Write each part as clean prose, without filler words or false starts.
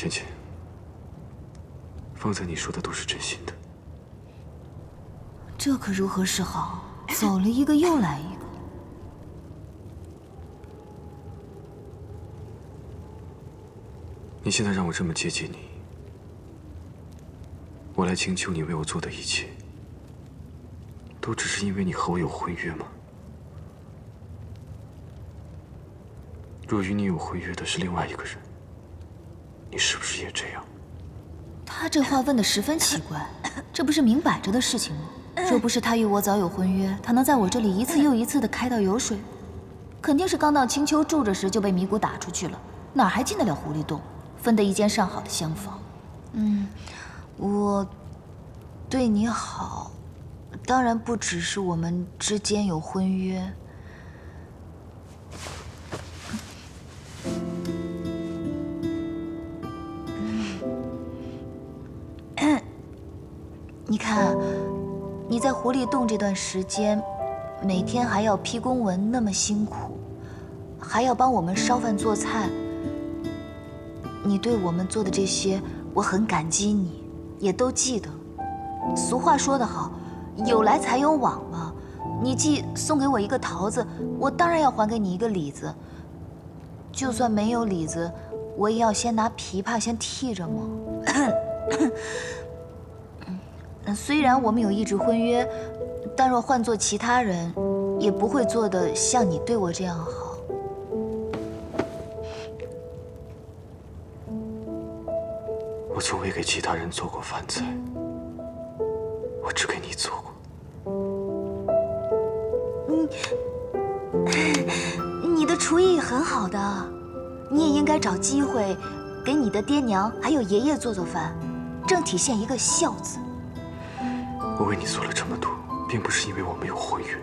芊芊，方才你说的都是真心的。这可如何是好？走了一个又来一个。你现在让我这么接近你，我来请求你为我做的一切，都只是因为你和我有婚约吗？若与你有婚约的是另外一个人，你是不是也这样？他这话问得十分奇怪，这不是明摆着的事情吗？若不是他与我早有婚约，他能在我这里一次又一次的开到油水？肯定是刚到青丘住着时就被米谷打出去了，哪还进得了狐狸洞？分得一间上好的厢房。我对你好，当然不只是我们之间有婚约。你看，你在狐狸洞这段时间，每天还要批公文，那么辛苦，还要帮我们烧饭做菜。你对我们做的这些，我很感激你，也都记得。俗话说得好，有来才有往嘛。你既送给我一个桃子，我当然要还给你一个李子。就算没有李子，我也要先拿琵琶先替着嘛。虽然我们有一纸婚约，但若换做其他人，也不会做得像你对我这样好。我从未给其他人做过饭菜，我只给你做过。你的厨艺很好的，你也应该找机会给你的爹娘还有爷爷做做饭，正体现一个孝字。我为你做了这么多，并不是因为我们有婚约。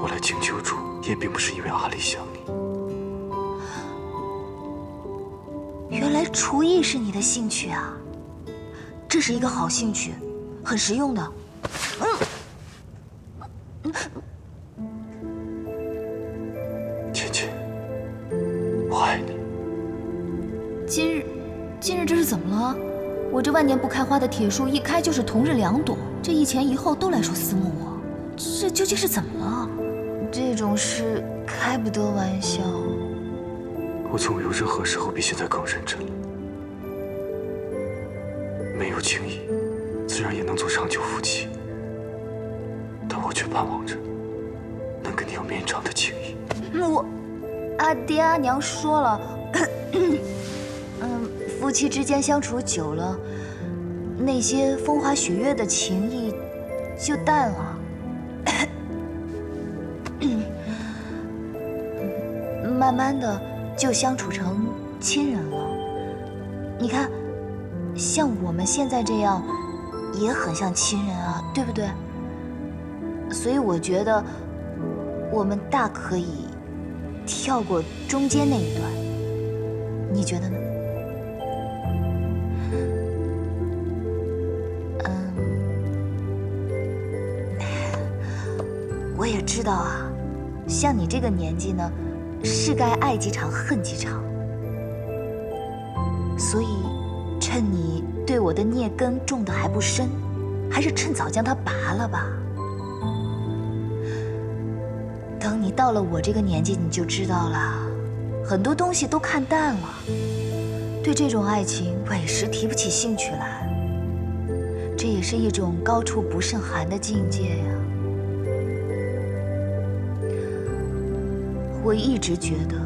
我来请求主，也并不是因为阿里想你。原来厨艺是你的兴趣啊，这是一个好兴趣，很实用的。芊芊，我爱你。今日这是怎么了？我这万年不开花的铁树一开就是同日2朵，这一前一后都来说思慕我，这究竟是怎么了？这种事开不得玩笑。我从未有任何时候比现在更认真了。没有情谊，自然也能做长久夫妻。但我却盼望着能跟你有绵长的情谊。阿爹阿娘说了，夫妻之间相处久了，那些风花雪月的情谊就淡了。慢慢的就相处成亲人了。你看，像我们现在这样，也很像亲人啊，对不对？所以我觉得，我们大可以跳过中间那一段，你觉得呢？我也知道啊，像你这个年纪呢，是该爱几场恨几场。所以，趁你对我的孽根种得还不深，还是趁早将它拔了吧。等你到了我这个年纪，你就知道了，很多东西都看淡了，对这种爱情委实提不起兴趣来。这也是一种高处不胜寒的境界呀。我一直觉得，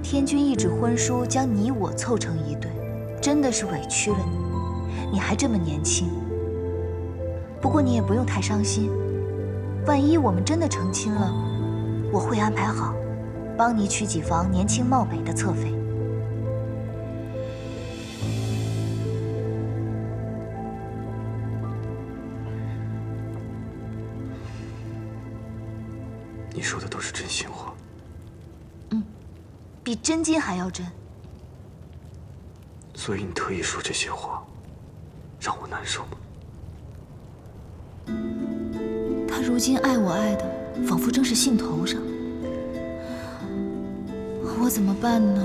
天君一纸婚书将你我凑成一对，真的是委屈了你。你还这么年轻，不过你也不用太伤心。万一我们真的成亲了，我会安排好，帮你娶几房年轻貌美的侧妃。你说的都是真心话。比真金还要真。所以你特意说这些话，让我难受吗？他如今爱我爱的，仿佛正是兴头上。我怎么办呢？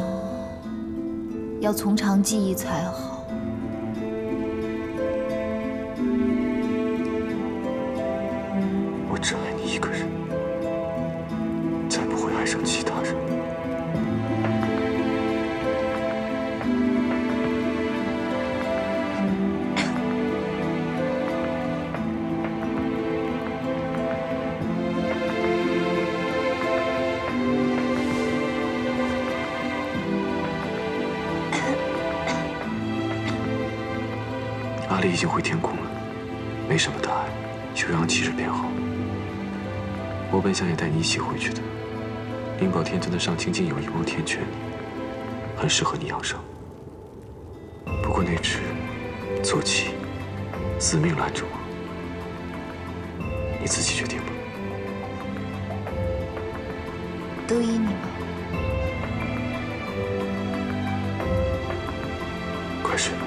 要从长计议才好。我只爱你一个人，再不会爱上其他人。阿丽已经回天宫了，没什么大碍，休养几日便好。我本想也带你一起回去的。灵宝天尊的上清境有一瓮天泉，很适合你养伤。不过那只坐骑死命拦着我，你自己决定吧。都依你吧。快睡吧。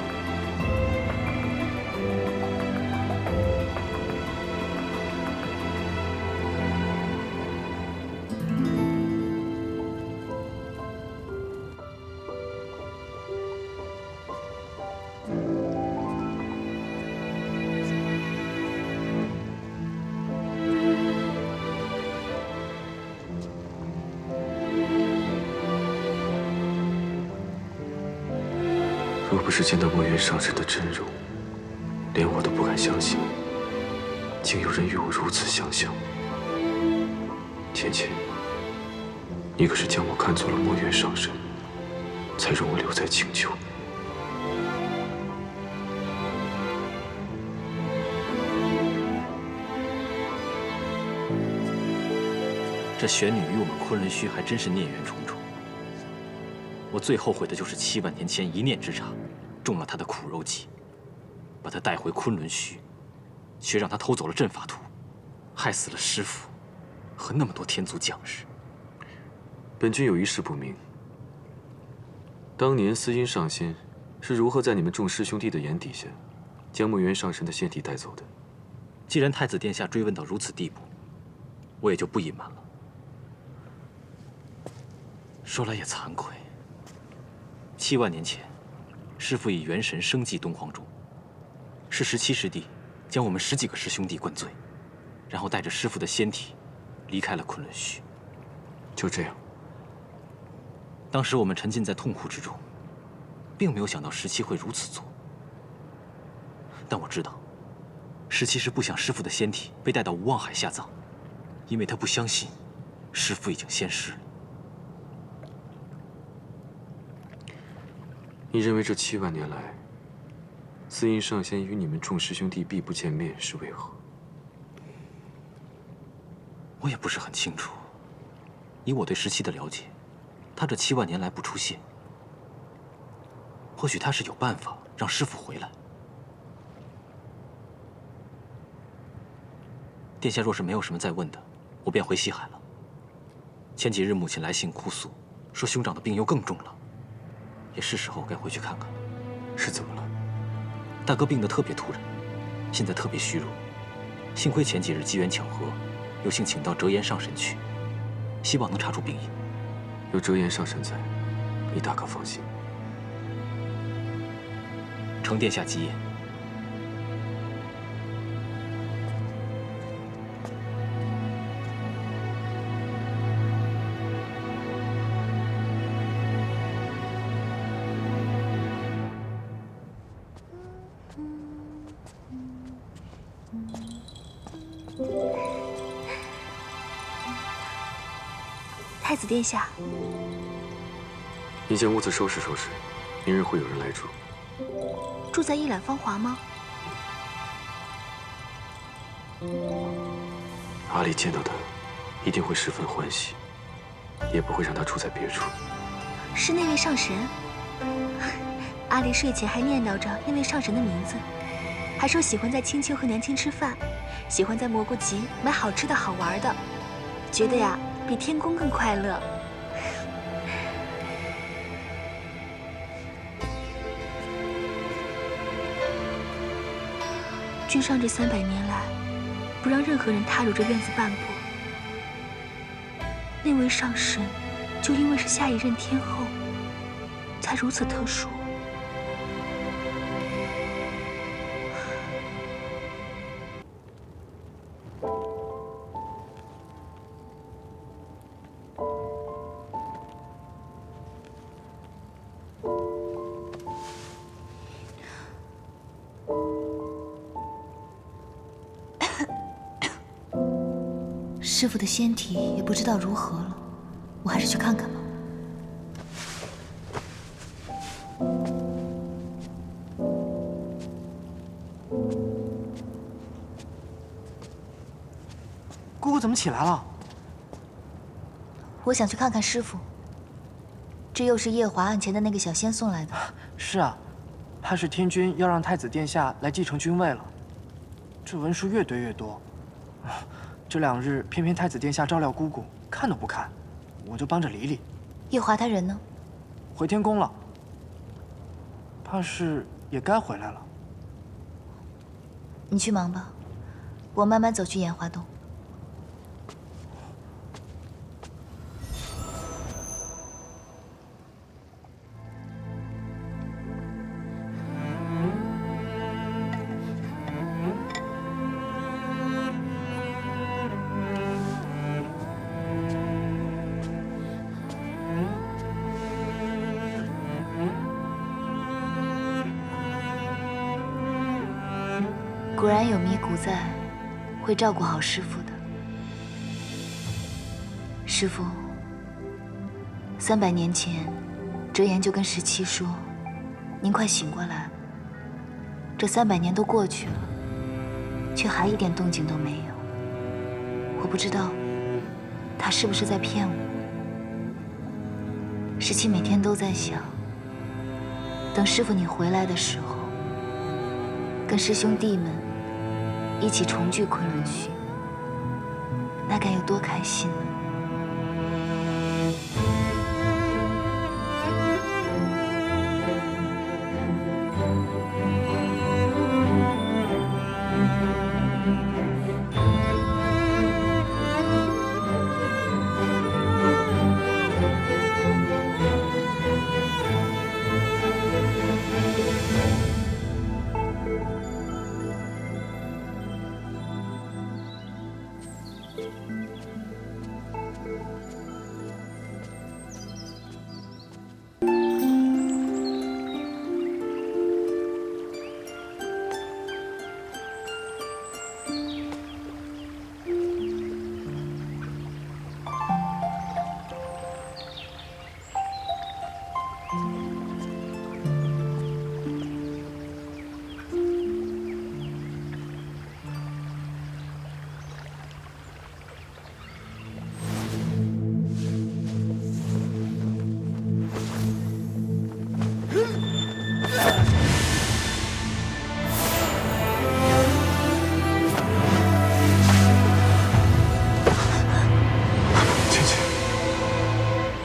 若不是见到墨渊上神的真容，连我都不敢相信，竟有人与我如此相像。芊芊，你可是将我看作了墨渊上神，才容我留在青丘。这玄女与我们昆仑虚还真是孽缘重重。我最后悔的就是7万年前一念之差，中了她的苦肉计，把她带回昆仑虚，却让她偷走了阵法图，害死了师父和那么多天族将士。本君有一事不明，当年司音上仙是如何在你们众师兄弟的眼底下，将墨渊上神的仙体带走的？既然太子殿下追问到如此地步，我也就不隐瞒了。说来也惭愧，7万年前，师父以元神生祭东皇钟，是17师弟将我们10几个师兄弟灌醉，然后带着师父的仙体离开了昆仑虚。就这样。当时我们沉浸在痛苦之中，并没有想到17会如此做。但我知道，17是不想师父的仙体被带到无望海下葬，因为他不相信师父已经仙逝了。你认为这7万年来，司音上仙与你们众师兄弟必不见面是为何？我也不是很清楚。以我对17的了解，他这7万年来不出现，或许他是有办法让师父回来。殿下若是没有什么再问的，我便回西海了。前几日母亲来信哭诉，说兄长的病又更重了，也是时候该回去看看了。是怎么了？大哥病得特别突然，现在特别虚弱，幸亏前几日机缘巧合，有幸请到折颜上神去，希望能查出病因。有折颜上神在，你大可放心。承殿下吉言。太子殿下，你将屋子收拾收拾，明日会有人来住。住在一览芳华吗？阿丽见到他，一定会十分欢喜，也不会让他住在别处。是那位上神？阿丽睡前还念叨着那位上神的名字，还说喜欢在青丘和娘亲吃饭，喜欢在蘑菇集买好吃的好玩的，觉得呀比天宫更快乐。君上这300年来，不让任何人踏入这院子半步。那位上神，就因为是下一任天后，才如此特殊。师父的仙体也不知道如何了，我还是去看看吧。姑姑怎么起来了？我想去看看师父。这又是夜华案前的那个小仙送来的。是啊，怕是天君要让太子殿下来继承君位了。这文书越堆越多，这2日偏偏太子殿下照料姑姑，看都不看，我就帮着理理。夜华他人呢？回天宫了，怕是也该回来了。你去忙吧，我慢慢走去岩华洞。果然有迷谷在，会照顾好师父的。师父，300年前，折颜就跟17说：“您快醒过来。”这300年都过去了，却还一点动静都没有。我不知道他是不是在骗我。17每天都在想，等师父你回来的时候，跟师兄弟们一起重聚昆仑虚，那该有多开心呢？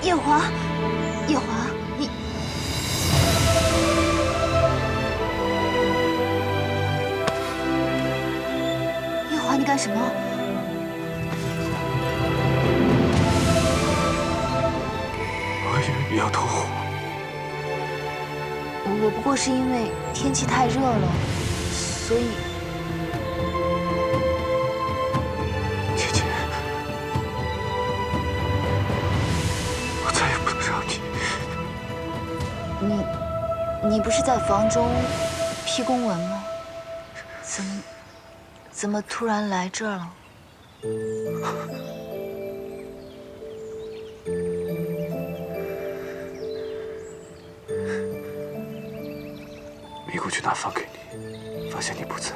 夜华，你夜华，你干什么？我以为你要投火。我不过是因为天气太热了，所以。姐姐，我再也不能让你。你不是在房中批公文吗？怎么突然来这儿了？迷谷去拿饭给你，发现你不在，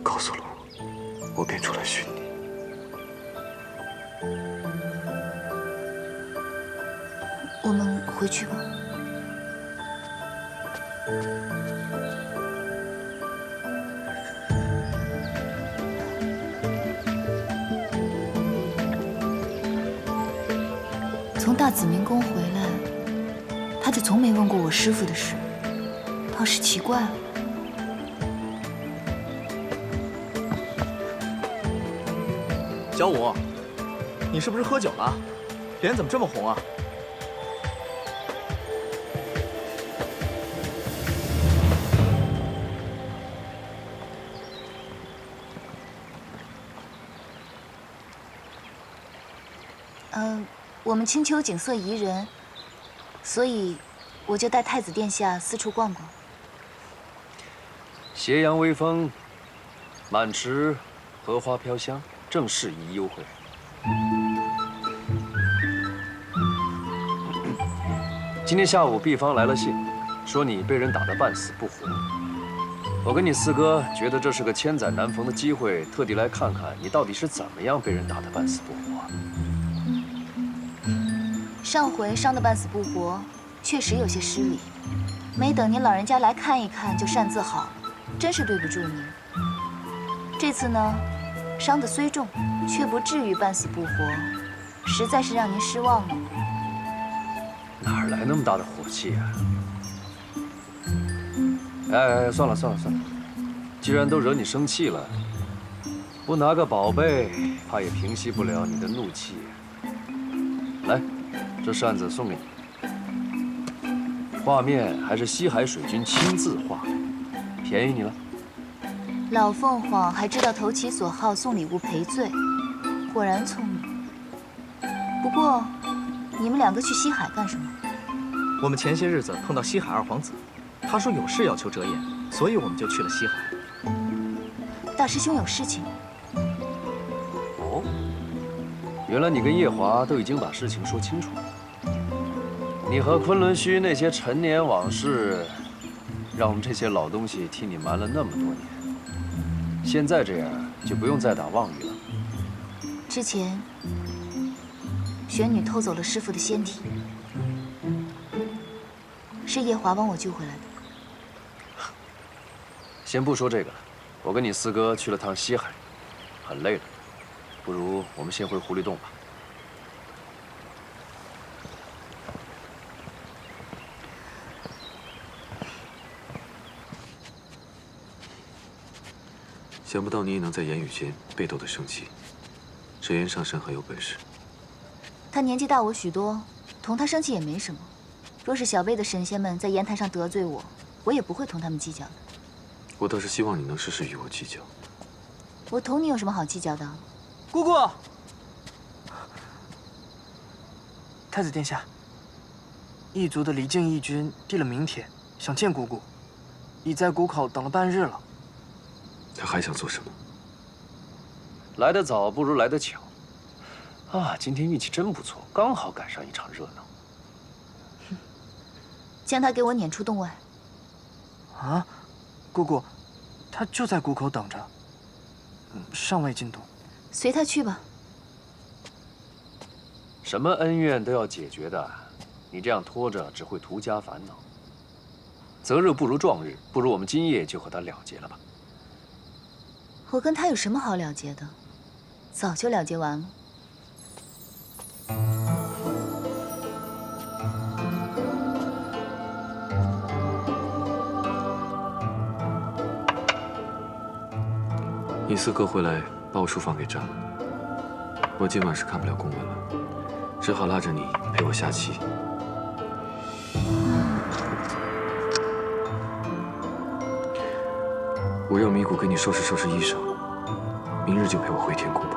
告诉了我，我便出来寻你。我们回去吧。从大紫明宫回来，他就从没问过我师父的事，倒是奇怪了。小五，你是不是喝酒了？脸怎么这么红啊？我们青丘景色宜人，所以我就带太子殿下四处逛逛。斜阳微风，满池荷花飘香，正适宜幽会。今天下午毕方来了信，说你被人打得半死不活。我跟你四哥觉得这是个千载难逢的机会，特地来看看你到底是怎么样被人打得半死不活。上回伤得半死不活，确实有些失礼，没等您老人家来看一看就擅自好，真是对不住您。这次呢，伤得虽重，却不至于半死不活，实在是让您失望了。哪来那么大的火气啊？哎，算了，既然都惹你生气了，不拿个宝贝，怕也平息不了你的怒气。来，这扇子送给你，画面还是西海水君亲自画的，便宜你了。老凤凰还知道投其所好，送礼物赔罪，果然聪明。不过，你们两个去西海干什么？我们前些日子碰到西海二皇子，他说有事要求折颜，所以我们就去了西海。大师兄有事情？哦，原来你跟叶华都已经把事情说清楚了。你和昆仑虚那些陈年往事，让我们这些老东西替你瞒了那么多年。现在这样就不用再打妄语了。之前，玄女偷走了师父的仙体，是叶华帮我救回来的。先不说这个了，我跟你四哥去了趟西海，很累了，不如我们先回狐狸洞吧。想不到你也能在言语间被斗得生气，折颜上神很有本事。他年纪大我许多，同他生气也没什么。若是小辈的神仙们在言坛上得罪我，我也不会同他们计较的。我倒是希望你能时时与我计较。我同你有什么好计较的？姑姑，太子殿下，异族的离境义军递了名帖，想见姑姑，已在谷口等了半日了。他还想做什么？来得早不如来得巧，啊，今天运气真不错，刚好赶上一场热闹。将他给我撵出洞外。啊，姑姑，他就在谷口等着，尚未进洞。随他去吧。什么恩怨都要解决的，你这样拖着只会徒加烦恼。择日不如撞日，不如我们今夜就和他了结了吧。我跟他有什么好了结的？早就了结完了。你四哥回来把我书房给占了，我今晚是看不了公文了，只好拉着你陪我下棋。我让米谷给你收拾收拾衣裳，明日就陪我回天宫吧。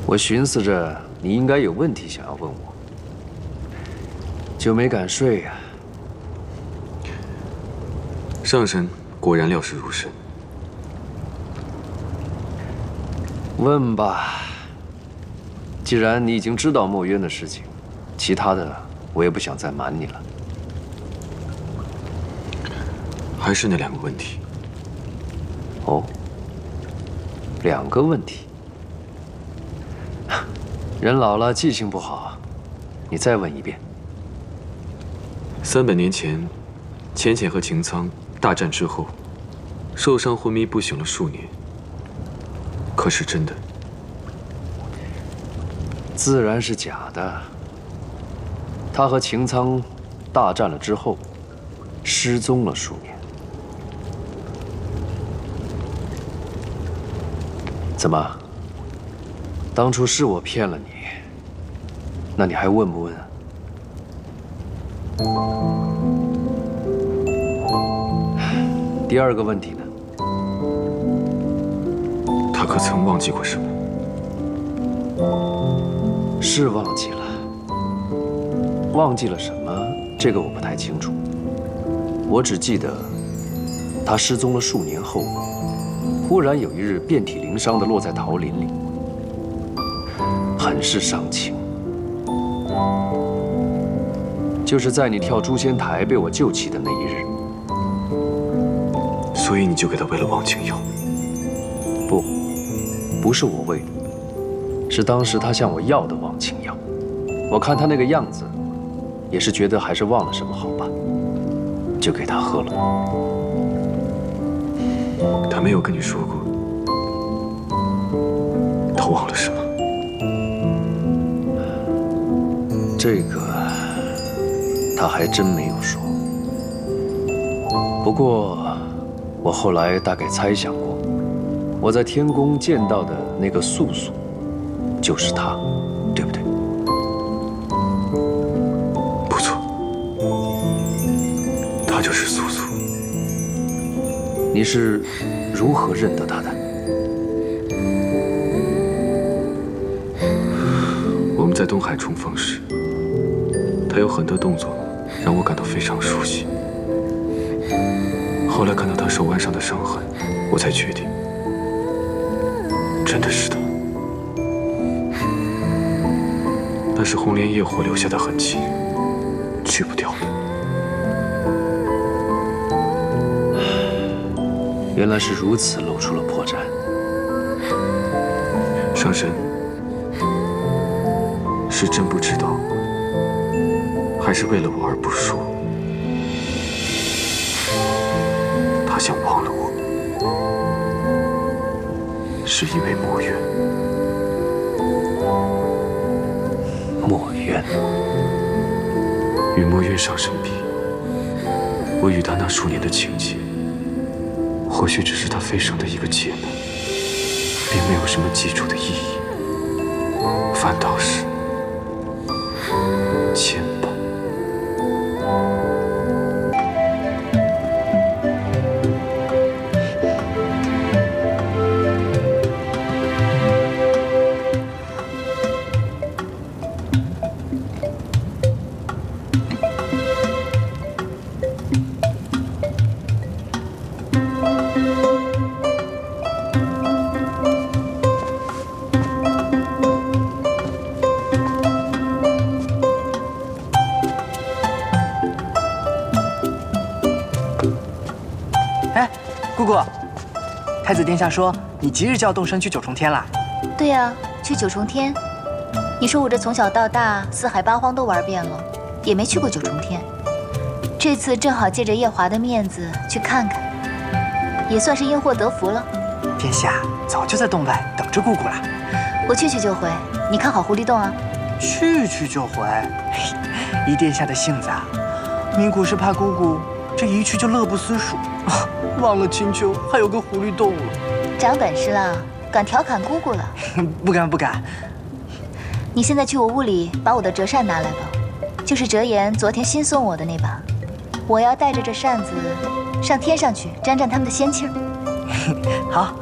我寻思着你应该有问题想要问我，就没敢睡呀。上神果然料事如神。问吧，既然你已经知道墨渊的事情，其他的我也不想再瞒你了。还是那两个问题。哦，两个问题。人老了记性不好，你再问一遍。300年前，浅浅和擎苍大战之后，受伤昏迷不醒了数年。可是真的？自然是假的。他和擎苍大战了之后，失踪了数年。怎么？当初是我骗了你，那你还问不问啊？第二个问题呢？他可曾忘记过什么？是忘记了，忘记了什么？这个我不太清楚。我只记得，他失踪了数年后，忽然有一日遍体鳞伤地落在桃林里，很是伤情。就是在你跳诛仙台被我救起的那一日。所以你就给他喂了忘情药？不是我喂的，是当时他向我要的忘情药。我看他那个样子，也是觉得还是忘了什么好吧，就给他喝了。他没有跟你说过，他忘了什么？这个他还真没有说。不过我后来大概猜想过，我在天宫见到的那个素素，就是他，对不对？不错，他就是素素。你是如何认得他的？我们在东海重逢时，他有很多动作让我感到非常熟悉。后来看到他手腕上的伤痕，我才确定，真的是他。那是红莲业火留下的痕迹，去不掉的。原来是如此，露出了破绽。上神，是真不知道，还是为了我而不说？他想忘了我，是因为墨渊。墨渊，与墨渊上神比，我与他那数年的情结，或许只是他飞升的一个劫难，并没有什么基础的意义，反倒是牵绊。姑姑，太子殿下说你即日就要动身去九重天啦。对呀，去九重天。你说我这从小到大四海八荒都玩遍了，也没去过九重天。这次正好借着夜华的面子去看看，也算是因祸得福了。殿下早就在洞外等着姑姑了。我去就回，你看好狐狸洞啊。去就回，依殿下的性子啊，明古是怕姑姑这一去就乐不思蜀，忘了青丘还有个狐狸洞了。长本事了，敢调侃姑姑了。不敢。你现在去我屋里把我的折扇拿来吧，就是折颜昨天新送我的那把。我要带着这扇子上天上去沾沾他们的仙气儿。好。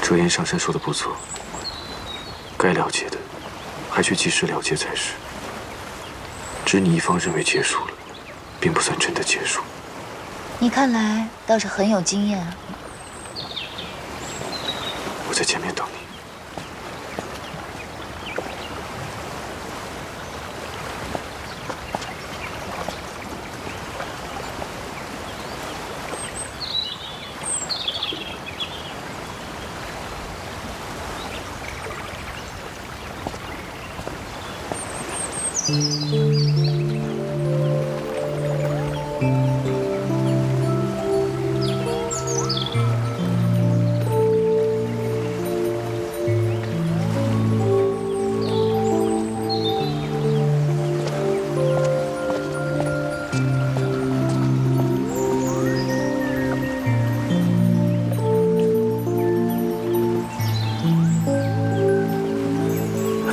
折颜上山说的不错，该了结的还需及时了结才是。只你一方认为结束了，并不算真的结束。你看来倒是很有经验啊。我在前面等你。阿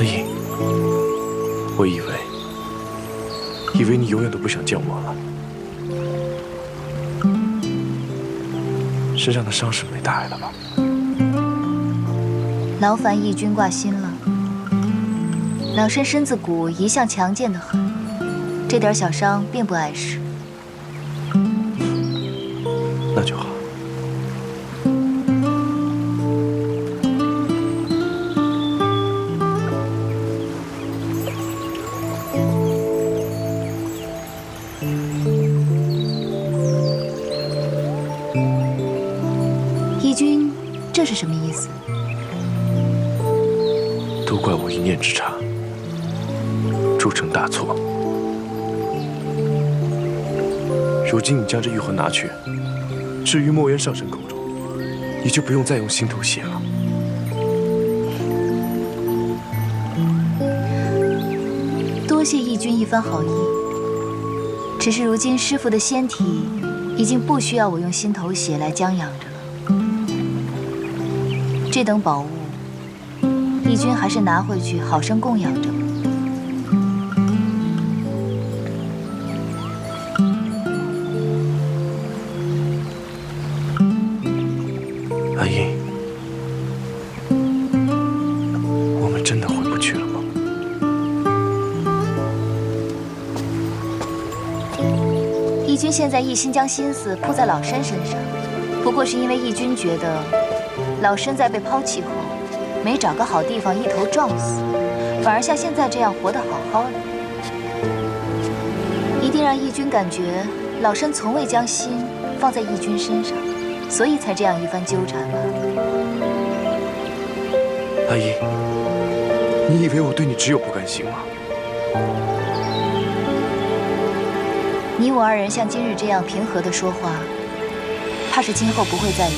英，我以为你永远都不想见我了。身上的伤是没大碍了吧？劳烦义军挂心了。老身身子骨一向强健得很，这点小伤并不碍事。那就好。义军，这是什么意思？都怪我一念之差，铸成大错。如今你将这玉魂拿去，置于墨渊上神口中，你就不用再用心头血了。多谢义军一番好意。只是如今师父的仙体已经不需要我用心头血来将养着了。这等宝物，义军还是拿回去好生供养着吧。阿英，我们真的回不去了吗？义军现在一心将心思扑在老身身上，不过是因为义军觉得老身在被抛弃后，没找个好地方一头撞死，反而像现在这样活得好好的。一定让义军感觉老身从未将心放在义军身上，所以才这样一番纠缠吧。阿英，你以为我对你只有不甘心吗？你我二人像今日这样平和地说话，怕是今后不会再有，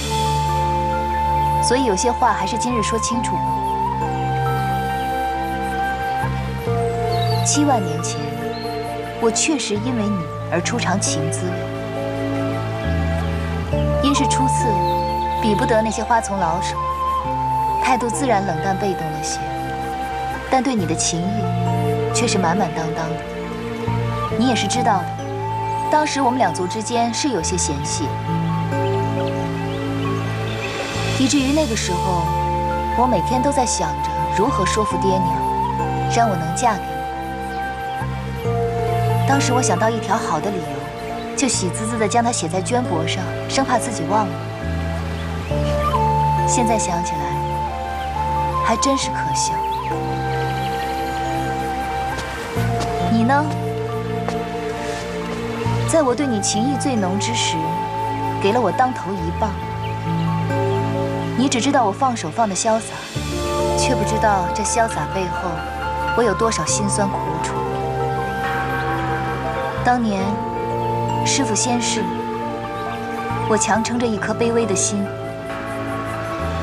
所以有些话还是今日说清楚吧。7万年前，我确实因为你而出尝情滋，因是初次，比不得那些花丛老手，态度自然冷淡被动了些，但对你的情谊却是满满当当的。你也是知道的，当时我们两族之间是有些嫌隙，以至于那个时候，我每天都在想着如何说服爹娘，让我能嫁给你。当时我想到一条好的理由，就喜滋滋地将它写在绢帛上，生怕自己忘了。现在想起来，还真是可笑。你呢？在我对你情谊最浓之时，给了我当头一棒。你只知道我放手放得潇洒，却不知道这潇洒背后，我有多少辛酸苦楚。当年师父仙逝，我强撑着一颗卑微的心，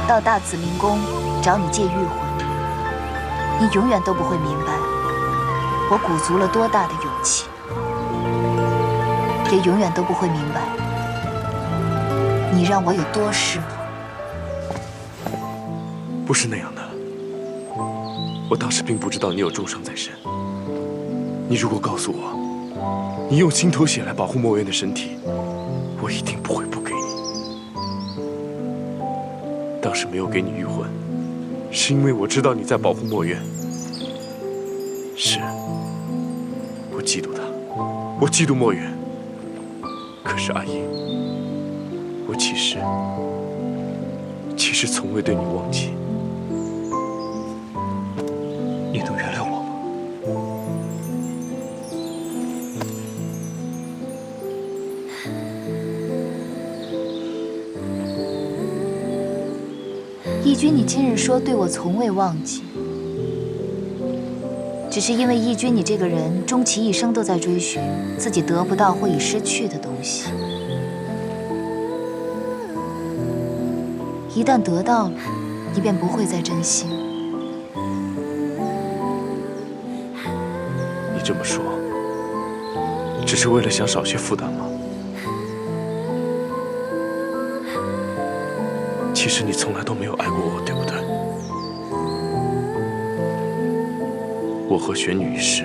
到大紫明宫找你借玉魂。你永远都不会明白，我鼓足了多大的勇气。也永远都不会明白，你让我有多失落。不是那样的，我当时并不知道你有重伤在身。你如果告诉我，你用心头血来保护墨渊的身体，我一定不会不给你。当时没有给你玉魂，是因为我知道你在保护墨渊。是，我嫉妒他，我嫉妒墨渊。可是阿英，我其实从未对你忘记。你能原谅我吗？义军，你今日说对我从未忘记，只只是因为义军你这个人，终其一生都在追寻自己得不到或已失去的东西。一旦得到了，你便不会再珍惜。你这么说，只是为了想少些负担吗？其实你从来都没有爱过我，对不对？我和玄女一世，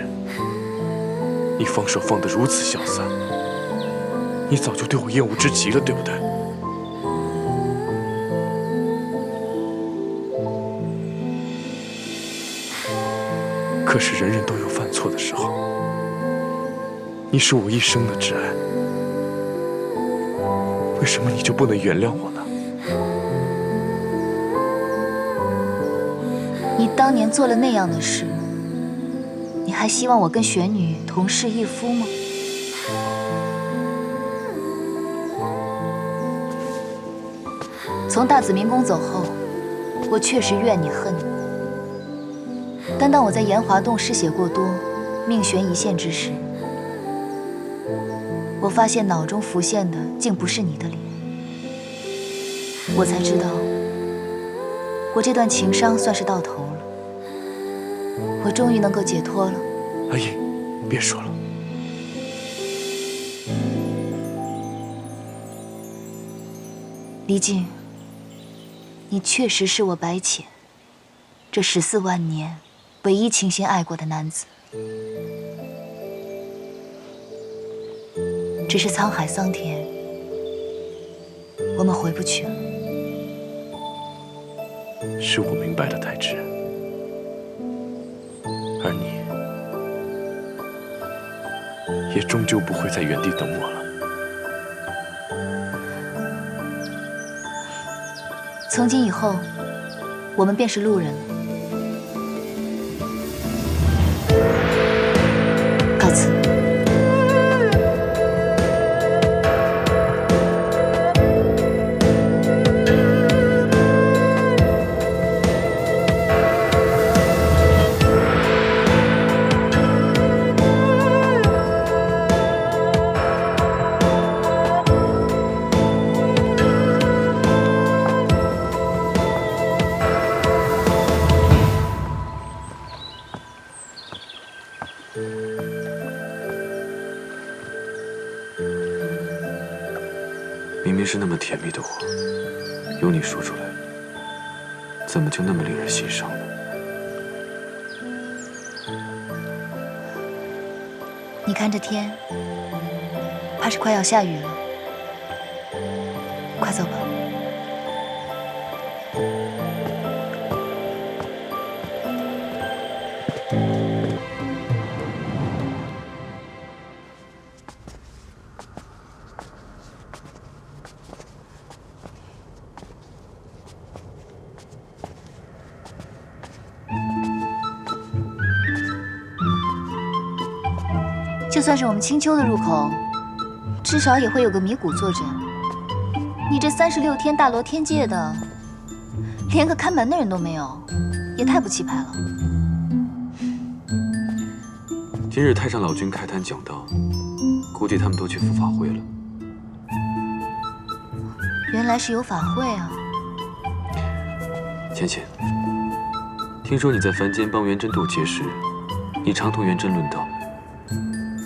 你放手放得如此潇洒，你早就对我厌恶至极了，对不对？可是人人都有犯错的时候，你是我一生的挚爱，为什么你就不能原谅我呢？你当年做了那样的事，你还希望我跟玄女同室一夫吗？从大紫明宫走后，我确实怨你恨你。但当我在炎华洞失血过多，命悬一线之时，我发现脑中浮现的竟不是你的脸，我才知道，我这段情伤算是到头了，我终于能够解脱了。阿姨，别说了。离静，你确实是我白浅这14万年唯一倾心爱过的男子。只是沧海桑田，我们回不去了。是我明白了，太知，而你也终究不会在原地等我了。从今以后，我们便是路人了。告辞。明明是那么甜蜜的话，由你说出来，怎么就那么令人心伤呢？你看这天，怕是快要下雨了，快走吧。就算是我们青丘的入口，至少也会有个迷谷坐镇。你这36天大罗天界的，连个看门的人都没有，也太不气派了。今日太上老君开坛讲道，估计他们都去赴法会了。原来是有法会啊！浅浅，听说你在凡间帮元真渡劫时，你常同元真论道。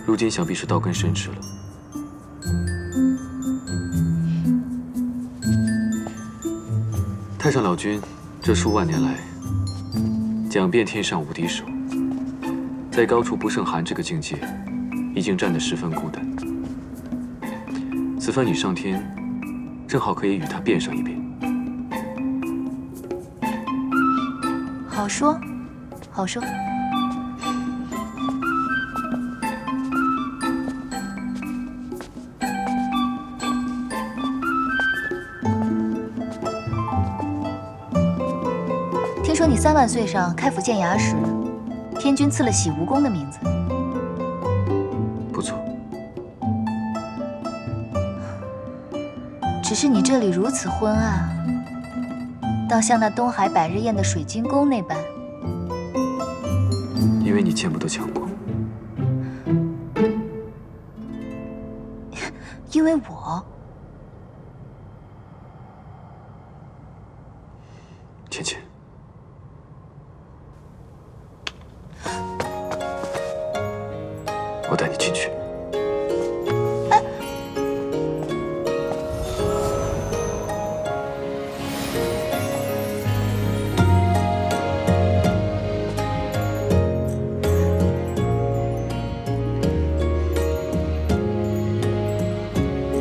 如今想必是道根深挚了。太上老君这数万年来，讲遍天上无敌手，在高处不胜寒这个境界，已经站得十分孤单。此番你上天，正好可以与他辩上一辩。好说，好说。听说你3万岁上开府建衙时，天君赐了洗蜈蚣的名字。不错。只是你这里如此昏暗，倒像那东海百日宴的水晶宫那般。因为你见不得强国。因为我。芊芊，我带你进去。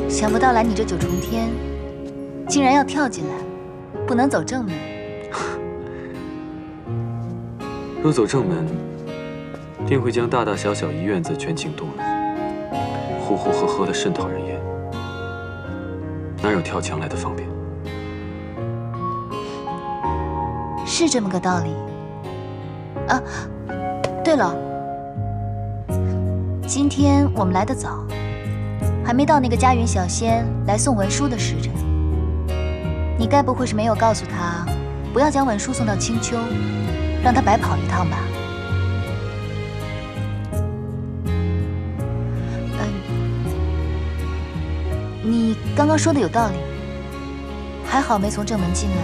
想不到来你这九重天，竟然要跳进来，不能走正门。若走正门，定会将大大小小一院子全惊动了，呼呼喝喝的甚讨人厌，哪有跳墙来的方便？是这么个道理。啊，对了，今天我们来得早，还没到那个嘉云小仙来送文书的时辰。你该不会是没有告诉他，不要将文书送到青丘，让他白跑一趟吧？你刚刚说的有道理，还好没从正门进来，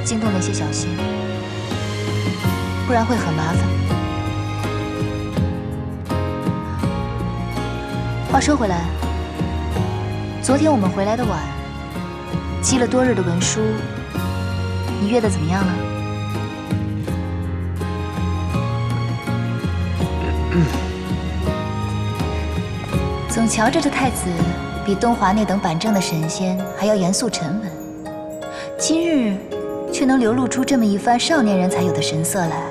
惊动那些小仙，不然会很麻烦。话说回来，昨天我们回来的晚，积了多日的文书，你阅得怎么样了？总瞧着这太子比东华那等板正的神仙还要严肃沉稳，今日却能流露出这么一番少年人才有的神色来，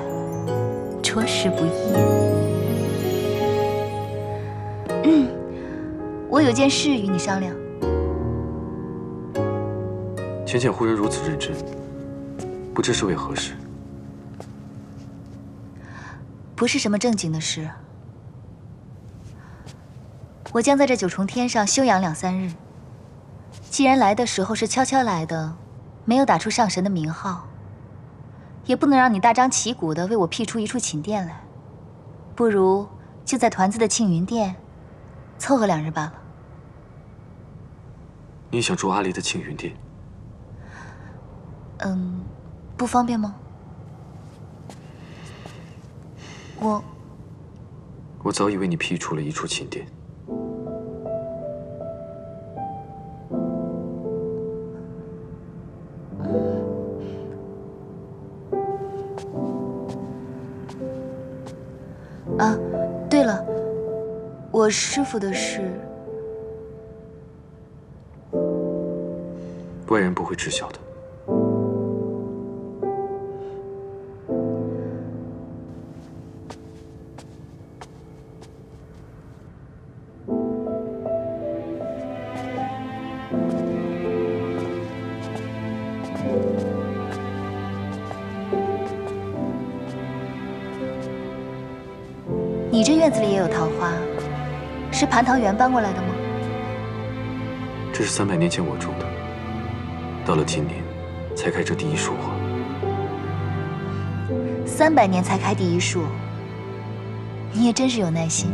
着实不易。我有件事与你商量。芊芊忽然如此认真，不知是为何事？不是什么正经的事。我将在这九重天上休养2、3日。既然来的时候是悄悄来的，没有打出上神的名号，也不能让你大张旗鼓地为我辟出一处寝殿来，不如就在团子的庆云殿凑合2日罢了。你想住阿离的庆云殿？不方便吗？我早已为你辟出了一处寝殿。啊，对了，我师父的事，外人不会知晓的。你这院子里也有桃花，是蟠桃园搬过来的吗？这是300年前我种的，到了今年才开这第一束花。300年才开第一束，你也真是有耐心。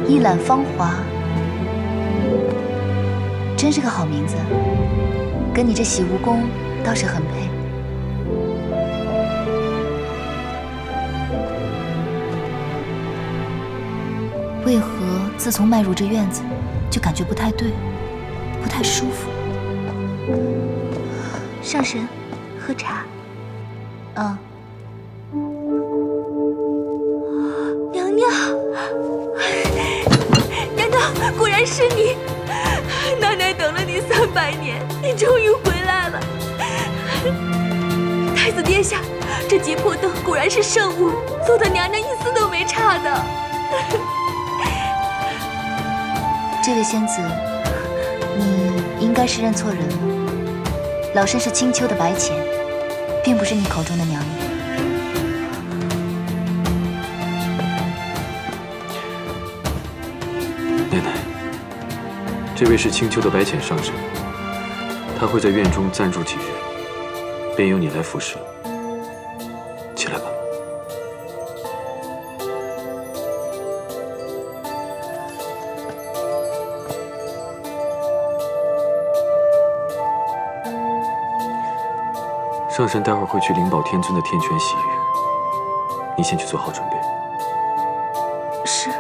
一览芳华，真是个好名字，跟你这洗蜈蚣倒是很配。为何自从迈入这院子，就感觉不太对，不太舒服？上神，喝茶。嗯。娘娘，娘娘，果然是你！奶奶等了你300年，你终于回来了。太子殿下，这结魄灯果然是圣物，做的娘娘一丝都没差的。这位仙子，你应该是认错人了。老身是青丘的白浅，并不是你口中的娘娘。这位是青丘的白浅上神，他会在院中暂住几日，便由你来服侍了。起来吧。上神待会儿会去灵宝天尊的天泉洗浴，你先去做好准备。是。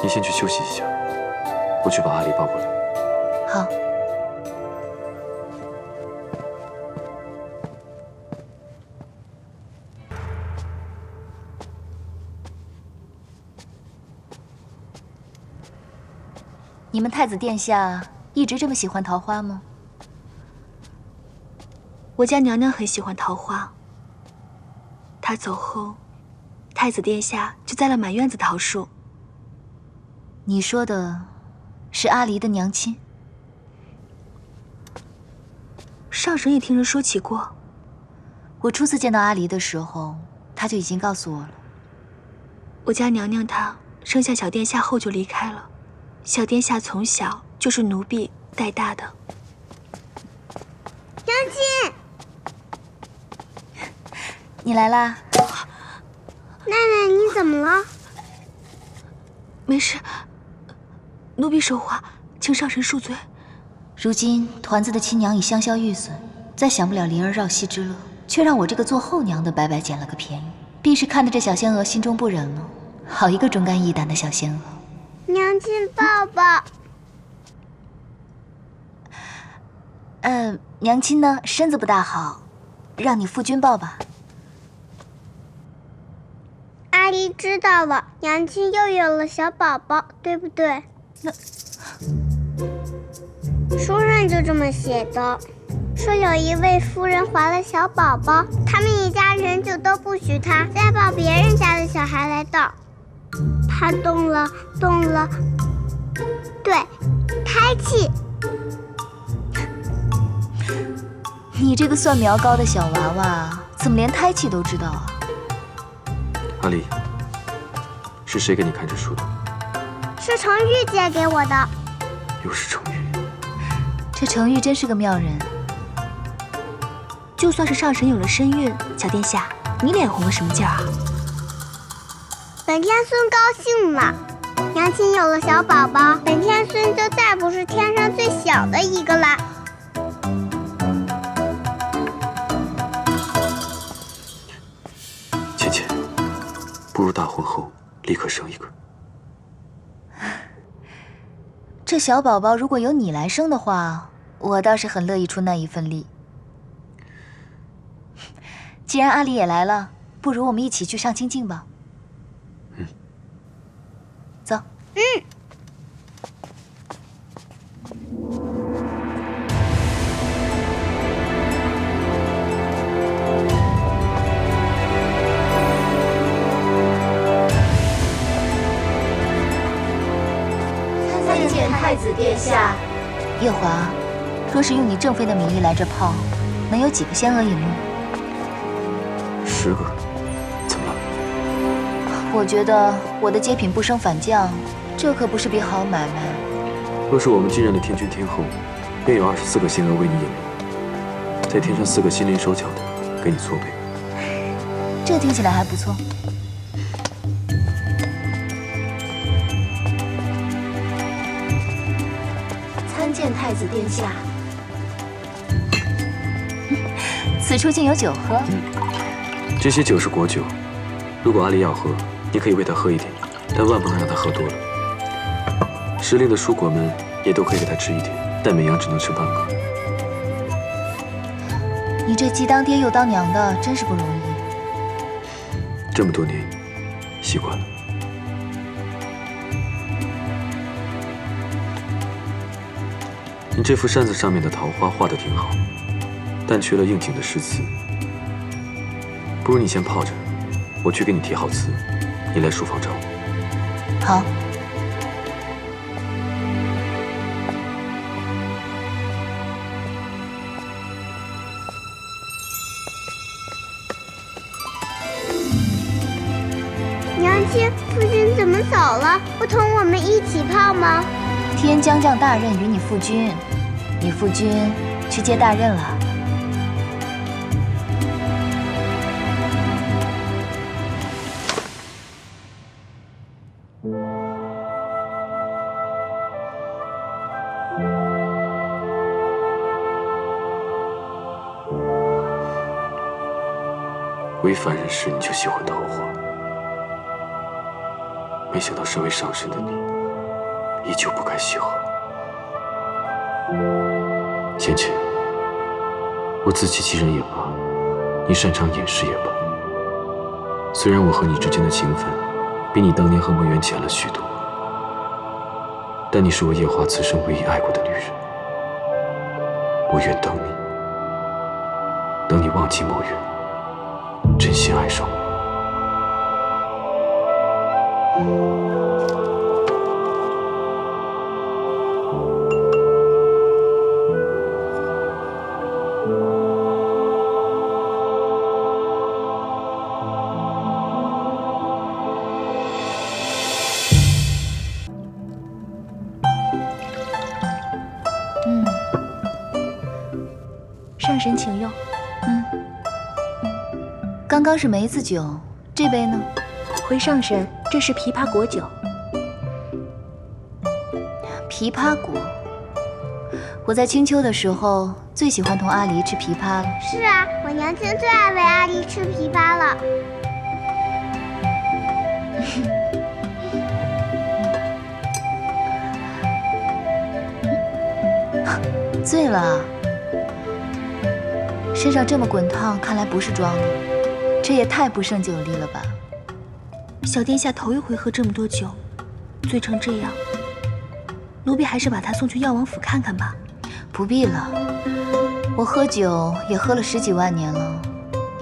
你先去休息一下，我去把阿离抱过来。好。你们太子殿下一直这么喜欢桃花吗？我家娘娘很喜欢桃花。她走后，太子殿下就栽了满院子桃树。你说的是阿离的娘亲？上神也听人说起过。我初次见到阿离的时候，他就已经告诉我了。我家娘娘她生下小殿下后就离开了，小殿下从小就是奴婢带大的。娘亲，你来啦。奶奶，你怎么了？没事，奴婢说话，请上神恕罪。如今团子的亲娘已香消玉损，再享不了离儿绕膝之乐，却让我这个做后娘的白白捡了个便宜，必是看得这小仙娥心中不忍了。好一个忠肝义胆的小仙娥！娘亲抱抱。娘亲呢身子不大好，让你夫君抱吧。阿离知道了，娘亲又有了小宝宝，对不对？书上就这么写的，说有一位夫人怀了小宝宝，他们一家人就都不许她再抱别人家的小孩来道。她动了，对，胎气。你这个算苗高的小娃娃，怎么连胎气都知道啊？阿离，是谁给你看这书的？是程昱借给我的。又是程昱。这程昱真是个妙人。就算是上神有了身孕，小殿下，你脸红个什么劲儿啊？本天孙高兴了，娘亲有了小宝宝，本天孙就再不是天上最小的一个啦。倩倩，不如大婚后立刻生一个。这小宝宝如果由你来生的话，我倒是很乐意出那一份力。既然阿离也来了，不如我们一起去上清境吧。走。参见太子殿下。夜华，若是用你正妃的名义来这泡，能有几个仙娥引路？10个，怎么了？我觉得我的接品不升反降，这可不是笔好买卖。若是我们继任了天君天后，便有24个仙娥为你引路，再添上4个心灵手巧的，给你搓背。这听起来还不错。参见太子殿下。此处竟有酒喝。这些酒是果酒，如果阿离要喝，你可以喂他喝一点，但万不能让他喝多了。时令的蔬果们也都可以给他吃一点，但每样只能吃半个。你这既当爹又当娘的，真是不容易。这么多年，习惯了。你这幅扇子上面的桃花画得挺好，但缺了应景的诗词。不如你先泡着，我去给你提好词，你来书房找我。好。父君怎么走了？不同我们一起泡吗？天将降大任于你父君，你父君去接大任了。为凡人时你就喜欢桃花，没想到身为上神的你，依旧不甘喜好。贤妻，我自欺欺人也罢，你擅长掩饰也罢，虽然我和你之间的情分比你当年和墨渊浅了许多，但你是我夜华此生唯一爱过的女人。我愿等你，等你忘记墨渊，真心爱上我。上神请用。刚刚是梅子酒，这杯呢？回上神，这是枇杷果酒。枇杷果，我在青丘的时候最喜欢同阿离吃枇杷了。是啊，我娘亲最爱喂阿离吃枇杷了。醉了啊？身上这么滚烫，看来不是装的，这也太不胜酒力了吧？小殿下头一回喝这么多酒，醉成这样，奴婢还是把他送去药王府看看吧。不必了，我喝酒也喝了10几万年了，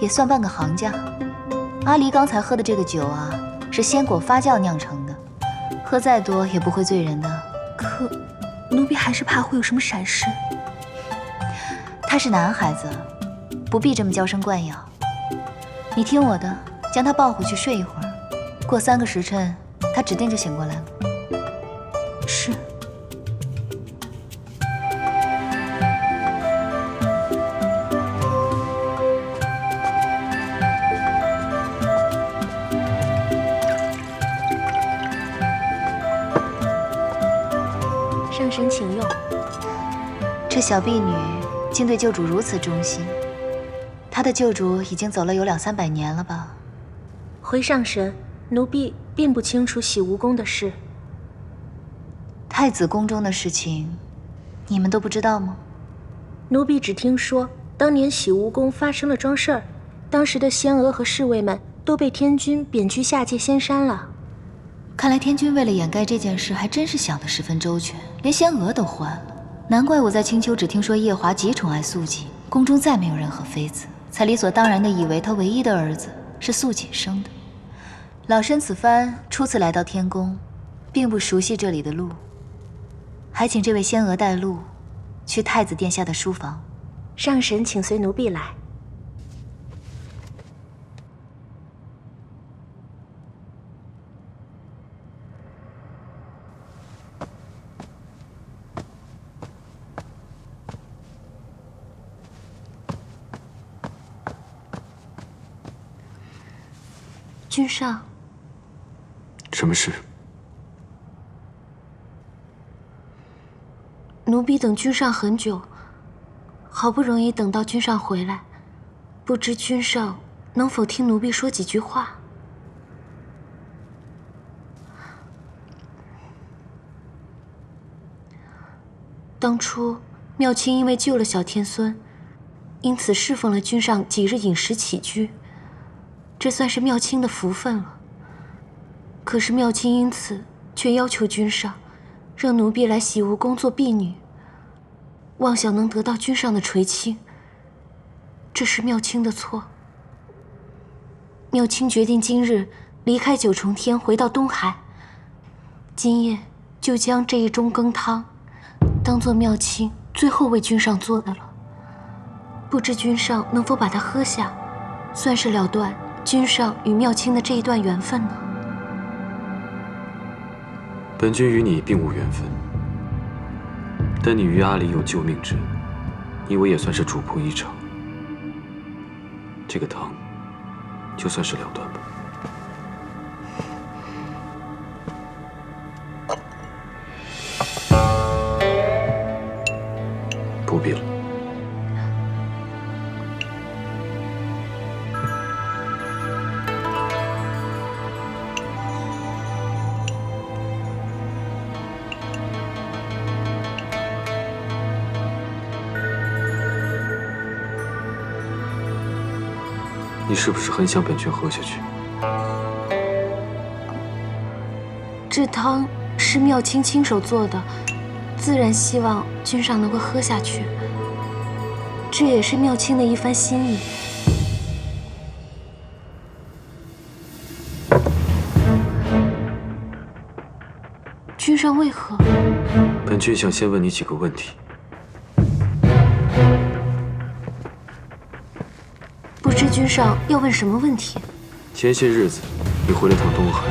也算半个行家。阿离刚才喝的这个酒啊，是鲜果发酵酿成的，喝再多也不会醉人的。可，奴婢还是怕会有什么闪失。他是男孩子，不必这么娇生惯养。你听我的，将他抱回去睡一会儿，过3个时辰，他指定就醒过来了。是。上神请用。这小婢女竟对救主如此忠心，她的救主已经走了有200、300年了吧？回上神，奴婢并不清楚洗蜈宫的事。太子宫中的事情，你们都不知道吗？奴婢只听说，当年洗蜈宫发生了桩事儿，当时的仙娥和侍卫们都被天君贬居下界仙山了。看来天君为了掩盖这件事，还真是想得十分周全，连仙娥都换了。难怪我在青丘只听说夜华极宠爱素锦，宫中再没有任何妃子，才理所当然地以为他唯一的儿子是素锦生的。老身此番初次来到天宫，并不熟悉这里的路，还请这位仙娥带路，去太子殿下的书房。上神请随奴婢来。君上，什么事？奴婢等君上很久，好不容易等到君上回来，不知君上能否听奴婢说几句话？当初妙清因为救了小天孙，因此侍奉了君上几日饮食起居。这算是妙清的福分了。可是妙清因此却要求君上，让奴婢来洗蜈宫做婢女，妄想能得到君上的垂青。这是妙清的错。妙清决定今日离开九重天，回到东海。今夜就将这一盅羹汤，当做妙清最后为君上做的了。不知君上能否把它喝下，算是了断君上与妙清的这一段缘分呢？本君与你并无缘分，但你与阿离有救命之恩，你我也算是主仆一场。这个汤，就算是了断吧。不必了。你是不是很想本君喝下去？这汤是妙清亲手做的，自然希望君上能够喝下去。这也是妙清的一番心意。君上为何？本君想先问你几个问题。不知君上要问什么问题？前些日子，你回了趟东海。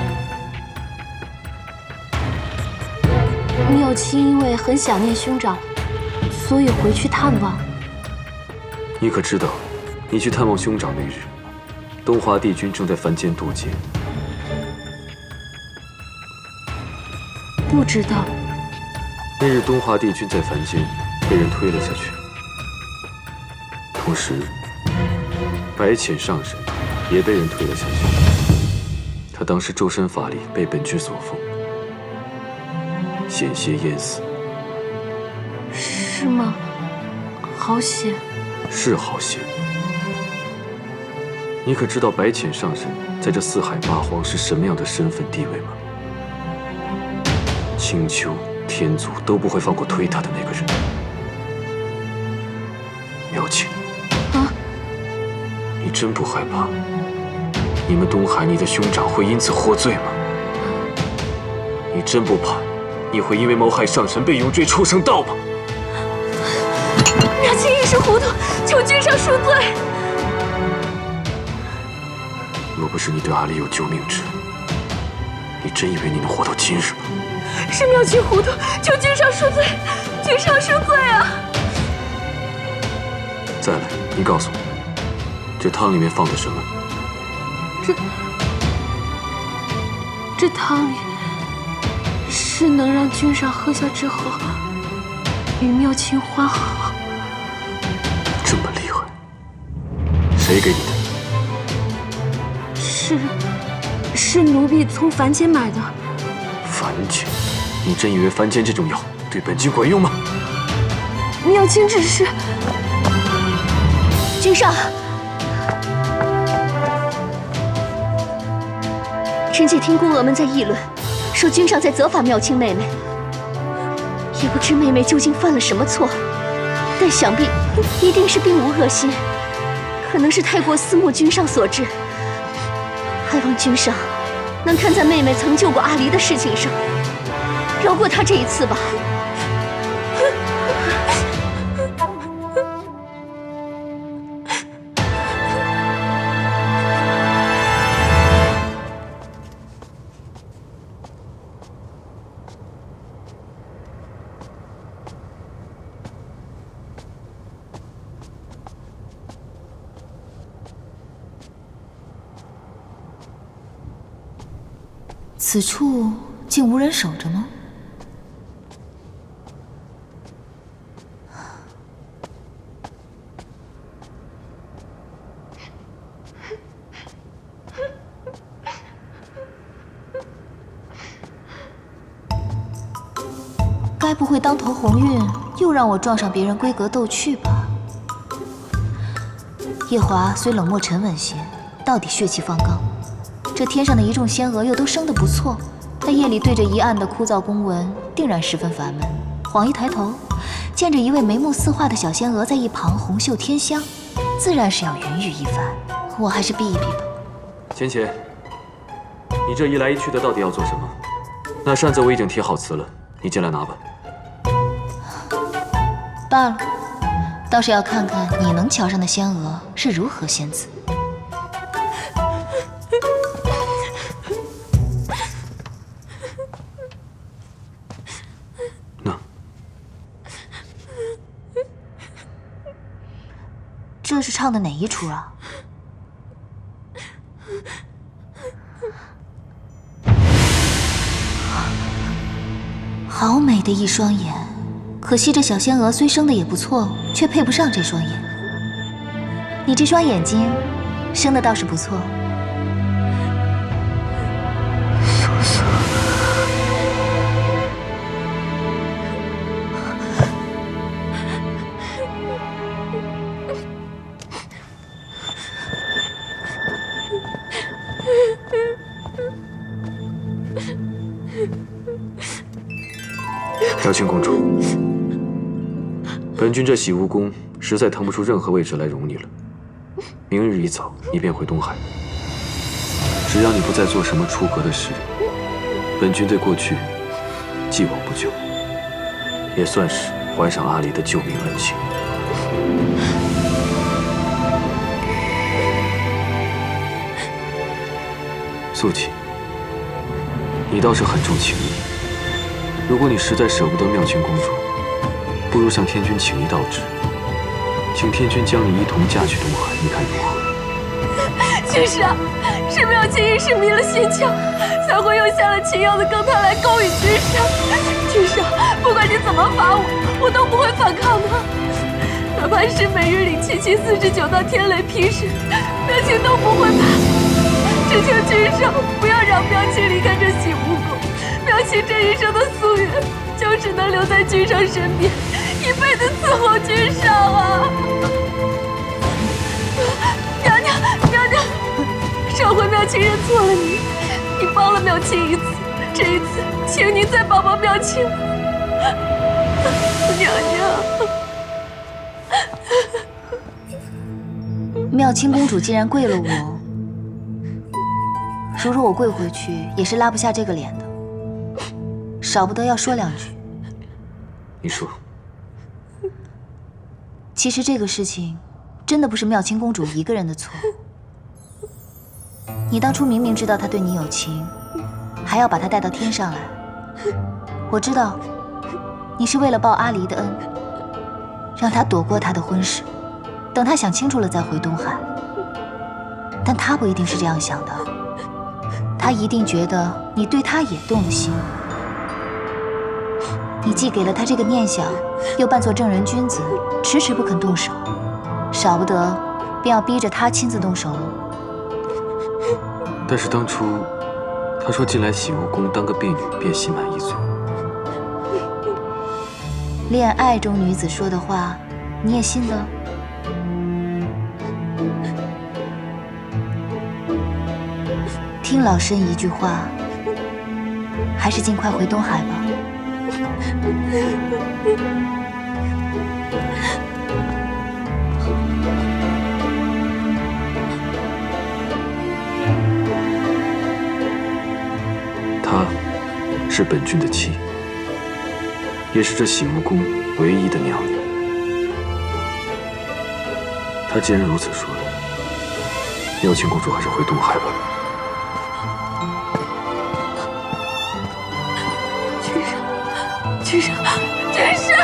妙清因为很想念兄长，所以回去探望。你可知道，你去探望兄长那日，东华帝君正在凡间渡劫。不知道。那日东华帝君在凡间被人推了下去，同时白浅上神也被人推了下去。他当时周身法力被本君所封，险些淹死。是吗？好险。是好险。你可知道白浅上神在这四海八荒是什么样的身份地位吗？青丘、天族都不会放过推他的那个人。妙清，啊，你真不害怕你们东海你的兄长会因此获罪吗？你真不怕你会因为谋害上神被永坠畜生道吗？妙清一时糊涂，求君上恕罪。若不是你对阿离有救命之恩，你真以为你能活到今日吗？是妙清糊涂，求君上恕罪，君上恕罪啊！再来，你告诉我，这汤里面放的什么？这汤里是能让君上喝下之后与妙清欢好。这么厉害，谁给你的？是奴婢从凡间买的。凡间？你真以为凡间这种药对本君管用吗？妙清只是……君上，臣妾听宫娥们在议论，说君上在责罚妙清妹妹，也不知妹妹究竟犯了什么错，但想必一定是并无恶心，可能是太过思慕君上所致。还望君上能看在妹妹曾救过阿离的事情上，饶过她这一次吧。此处竟无人守着吗？该不会当头鸿运又让我撞上别人闺阁斗趣吧？夜华虽冷漠沉稳些，到底血气方刚。这天上的一众仙娥又都生得不错，他夜里对着一案的枯燥公文，定然十分烦闷。晃一抬头，见着一位眉目似画的小仙娥在一旁红袖添香，自然是要云雨一番。我还是避一避吧。浅浅，你这一来一去的到底要做什么？那扇子我已经贴好词了，你进来拿吧。罢了，倒是要看看你能瞧上的仙娥是如何仙姿。这是唱的哪一出啊？好美的一双眼，可惜这小仙娥虽生的也不错，却配不上这双眼。你这双眼睛，生的倒是不错。苏苏，妙清公主，本君这洗巫宫实在腾不出任何位置来容你了。明日一早，你便回东海。只要你不再做什么出格的事，本君对过去既往不咎，也算是还上阿离的救命恩情。素锦，你倒是很重情义。如果你实在舍不得妙清公主，不如向天君请一道旨，请天君将你一同嫁去东海，你看如何？君上，是妙清一时迷了心窍，才会用下了秦瑶的羹汤来勾引君上。君上，不管你怎么罚我，我都不会反抗的。哪怕是每日里7749道天雷劈石，妙清都不会怕。只求君上不要让妙清离开这洗巫宫。妙清这一生的夙愿，就是能留在君上身边，一辈子伺候君上啊！娘娘，娘娘，上回妙清认错了你，你帮了妙清一次，这一次，请您再帮帮妙清。娘娘，妙清公主既然跪了我，如若我跪回去，也是拉不下这个脸的。少不得要说两句。你说。其实这个事情，真的不是妙清公主一个人的错。你当初明明知道她对你有情，还要把她带到天上来。我知道，你是为了报阿离的恩，让她躲过她的婚事，等她想清楚了再回东海。但她不一定是这样想的，她一定觉得你对她也动了心。你既给了他这个念想，又扮作正人君子，迟迟不肯动手，少不得便要逼着他亲自动手了。但是当初他说进来洗巫宫当个婢女便心满意足，恋爱中女子说的话，你也信的？听老身一句话，还是尽快回东海吧。她是本君的妻，也是这洗巫宫唯一的娘娘。她既然如此说，妙清公主还是回东海吧。君上，君上！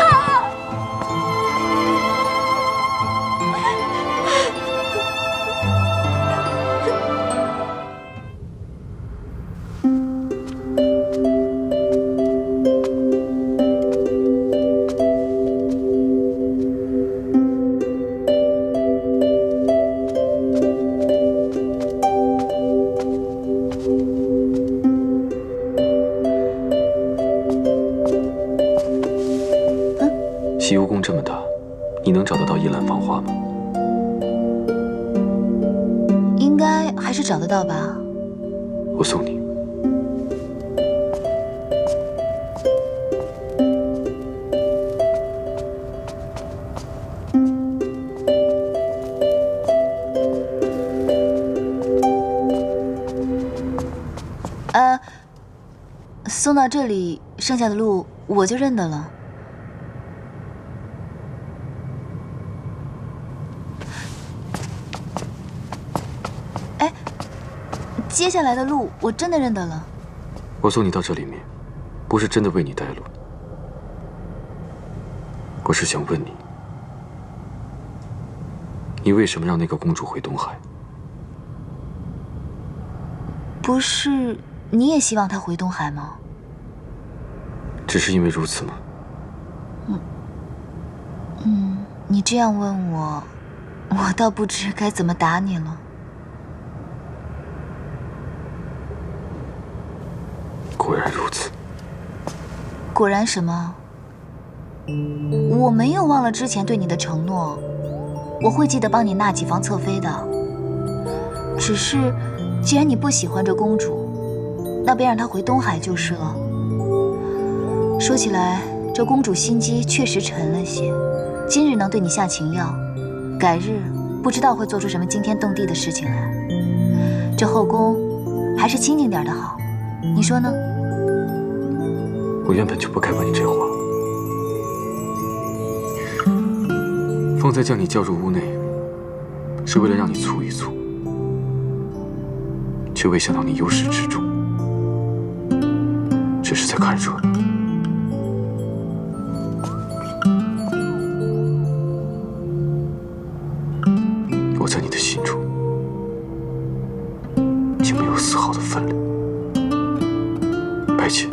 洗巫宫这么大，你能找得到一兰芳花吗？应该还是找得到吧。我送你。送到这里，剩下的路我就认得了。哎，接下来的路我真的认得了。我送你到这里面，不是真的为你带路，我是想问你，你为什么让那个公主回东海？不是你也希望她回东海吗？只是因为如此吗？你这样问我，我倒不知该怎么答你了。果然如此。果然什么？我没有忘了之前对你的承诺，我会记得帮你纳几房侧妃的。只是，既然你不喜欢这公主，那便让她回东海就是了。说起来，这公主心机确实沉了些，今日能对你下情药，改日不知道会做出什么惊天动地的事情来。这后宫还是清静点的好，你说呢？我原本就不该问你这话。方才将你叫入屋内，是为了让你促一促，却未想到你由始至终只是在看热闹。我在你的心中竟没有丝毫的分量。白浅，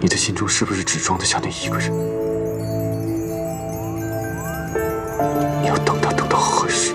你的心中是不是只装得下那一个人？你要等他等到何时？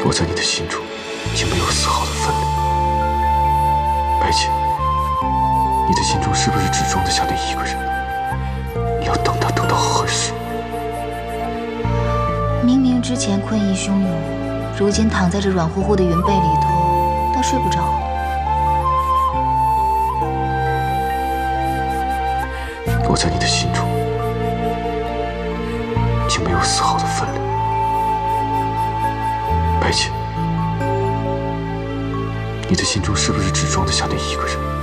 我在你的心中竟没有丝毫的分量。白浅，你的心中是不是只装得下那一个人？你要等他等到何时？明明之前困意汹涌，如今躺在这软乎乎的云被里头，倒睡不着。我在你的心中竟没有丝毫的分量。白浅，你的心中是不是只装得下那一个人？